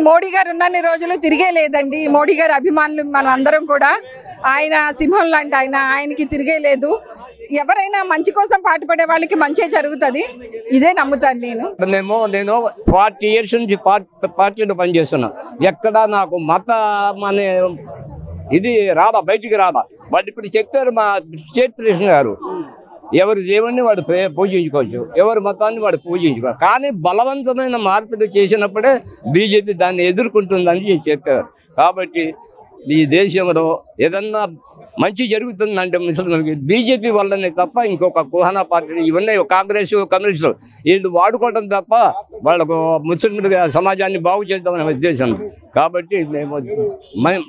మోడీ గారు ఉన్నన్ని రోజులు తిరిగే లేదండి. మోడీ గారి అభిమానులు మనం అందరం కూడా ఆయన సింహం లాంటి ఆయనకి తిరిగే లేదు. ఎవరైనా మంచి కోసం పాటుపడే వాళ్ళకి మంచి జరుగుతుంది, ఇదే నమ్ముతాను నేను. 40 years నుంచి పార్టీలో పనిచేస్తున్నా. ఎక్కడ నాకు మతం అనే ఇది రాదా, బయటికి రాదా. బట్ ఇప్పుడు చెప్పారు మా స్టేట్ ప్రెసిడెంట్ గారు, ఎవరి దేవుణ్ణి వాడు పూజించుకోవచ్చు, ఎవరి మతాన్ని వాడు పూజించుకోవచ్చు, కానీ బలవంతమైన మార్పిడి చేసినప్పుడే బీజేపీ దాన్ని ఎదుర్కొంటుందని చెప్పారు. కాబట్టి ఈ దేశంలో ఏదన్నా మంచి జరుగుతుందంటే ముస్లింలకి బీజేపీ వల్లనే తప్ప ఇంకొక కుహానా పార్టీ ఇవన్నీ కాంగ్రెస్ కమ్యూనిస్టులు వీళ్ళు వాడుకోవడం తప్ప వాళ్ళకు ముస్లింల సమాజాన్ని బాగు చేద్దామనే ఉద్దేశం. కాబట్టి మేము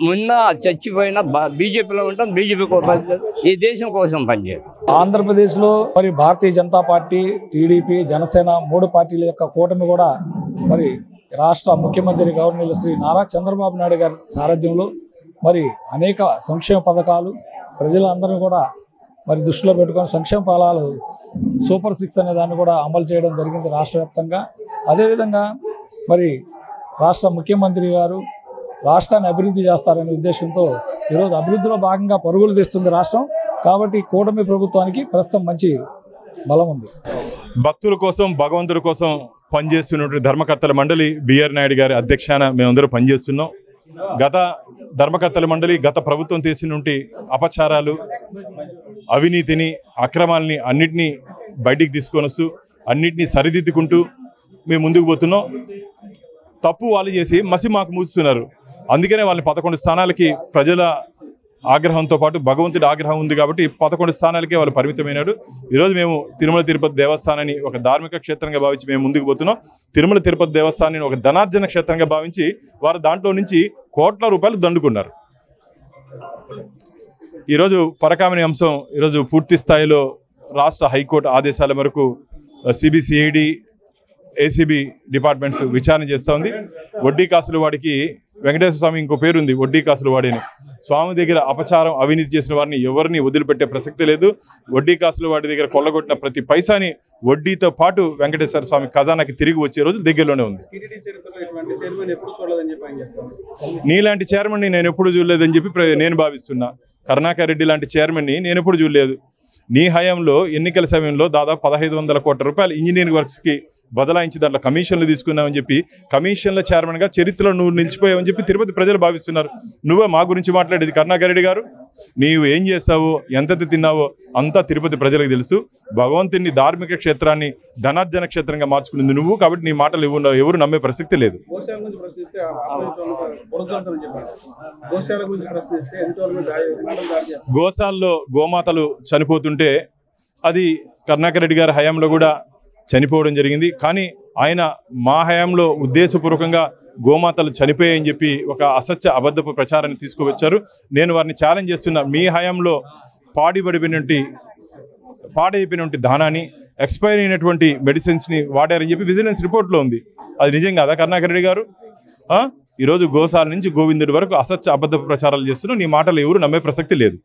మొన్న చచ్చిపోయిన బీజేపీలో ఉంటాం, బీజేపీ కోసం ఈ దేశం కోసం పనిచేస్తాం. ఆంధ్రప్రదేశ్లో మరి భారతీయ జనతా పార్టీ, టీడీపీ, జనసేన 3 పార్టీల యొక్క కూటమి కూడా మరి రాష్ట్ర ముఖ్యమంత్రి గవర్నర్ శ్రీ నారా చంద్రబాబు నాయుడు గారి సారథ్యంలో మరి అనేక సంక్షేమ పథకాలు ప్రజలందరూ కూడా మరి దృష్టిలో పెట్టుకొని సంక్షేమ ఫలాలు సూపర్ 6 అనే దాన్ని కూడా అమలు చేయడం జరిగింది రాష్ట్ర వ్యాప్తంగా. అదేవిధంగా మరి రాష్ట్ర ముఖ్యమంత్రి గారు రాష్ట్రాన్ని అభివృద్ధి చేస్తారనే ఉద్దేశంతో ఈరోజు అభివృద్ధిలో భాగంగా పరుగులు తీస్తుంది రాష్ట్రం. కాబట్టి కూటమి ప్రభుత్వానికి ప్రస్తుతం మంచి బలం ఉంది. భక్తుల కోసం, భగవంతుడి కోసం పనిచేస్తున్నటువంటి ధర్మకర్తల మండలి బిఆర్ నాయుడు గారి అధ్యక్షాన మేమందరూ పనిచేస్తున్నాం. గత ధర్మకర్తల మండలి గత ప్రభుత్వం చేసినటువంటి అపచారాలు, అవినీతిని, అక్రమాలని అన్నిటినీ బయటికి తీసుకొని వస్తూ అన్నిటినీ సరిదిద్దుకుంటూ మేము ముందుకు పోతున్నాం. తప్పు వాళ్ళు చేసి మసి మాకు మూస్తున్నారు. అందుకనే వాళ్ళని 11 స్థానాలకి ప్రజల ఆగ్రహంతో పాటు భగవంతుడి ఆగ్రహం ఉంది కాబట్టి 11 స్థానాలకే వాళ్ళు పరిమితమైనాడు. ఈరోజు మేము తిరుమల తిరుపతి దేవస్థానాన్ని ఒక ధార్మిక క్షేత్రంగా భావించి మేము ముందుకు పోతున్నాం. తిరుమల తిరుపతి దేవస్థానాన్ని ఒక ధనార్జన క్షేత్రంగా భావించి వారు దాంట్లో నుంచి కోట్ల రూపాయలు దండుకున్నారు. ఈరోజు పరకామణి అంశం ఈరోజు పూర్తి స్థాయిలో రాష్ట్ర హైకోర్టు ఆదేశాల మేరకు సిబిసిఐడి, ఏసీబీ డిపార్ట్మెంట్స్ విచారణ చేస్తూ ఉంది. వడ్డీ కాసుల వాడికి వెంకటేశ్వర స్వామి ఇంకో పేరుంది, వడ్డీ కాసుల వాడిని. స్వామి దగ్గర అపచారం, అవినీతి చేసిన వారిని ఎవరిని వదిలిపెట్టే ప్రసక్తి లేదు. వడ్డీ కాసుల వాడి దగ్గర కొల్లగొట్టిన ప్రతి పైసాని వడ్డీతో పాటు వెంకటేశ్వర స్వామి ఖజానాకి తిరిగి వచ్చే రోజు దగ్గరలోనే ఉంది. నీలాంటి చైర్మన్ని నేను ఎప్పుడు చూడలేదని చెప్పి నేను భావిస్తున్నా. కరుణాకర్ రెడ్డి లాంటి చైర్మన్ని నేను ఎప్పుడు చూడలేదు. నీ హయాంలో ఎన్నికల సమయంలో దాదాపు 1500 కోట్ల రూపాయలు ఇంజనీరింగ్ వర్క్స్కి బదలాయించి దాంట్లో కమిషన్లు తీసుకున్నావని చెప్పి కమిషన్ల చైర్మన్గా చరిత్రలో నువ్వు నిలిచిపోయావని చెప్పి తిరుపతి ప్రజలు భావిస్తున్నారు. నువ్వే మా గురించి మాట్లాడేది కరుణాకర్ రెడ్డి గారు. నీవు ఏం చేస్తావో, ఎంత తిన్నావో అంతా తిరుపతి ప్రజలకు తెలుసు. భగవంతుని ధార్మిక క్షేత్రాన్ని ధనార్జన క్షేత్రంగా మార్చుకునేది నువ్వు. కాబట్టి నీ మాటలు ఎవరు నమ్మే ప్రసక్తి లేదు. గోశాలలో గోమాతలు చనిపోతుంటే అది కరుణాకర్ రెడ్డి గారి హయాంలో కూడా చనిపోవడం జరిగింది. కానీ ఆయన మా హయాంలో ఉద్దేశపూర్వకంగా గోమాతలు చనిపోయాయని చెప్పి ఒక అసత్య అబద్ధపు ప్రచారాన్ని తీసుకువచ్చారు. నేను వారిని ఛాలెంజ్ చేస్తున్నా. మీ హయాంలో పాడైపోయినటువంటి ధానాన్ని, ఎక్స్పైర్ అయినటువంటి మెడిసిన్స్ని వాడారని చెప్పి విజిలెన్స్ రిపోర్ట్లో ఉంది. అది నిజం కాదా కరుణాకర్ రెడ్డి గారు? ఈరోజు గోశాల నుంచి గోవిందుడి వరకు అసత్య అబద్ధపు ప్రచారాలు చేస్తున్నా. నీ మాటలు ఎవరు నమ్మే ప్రసక్తి లేదు.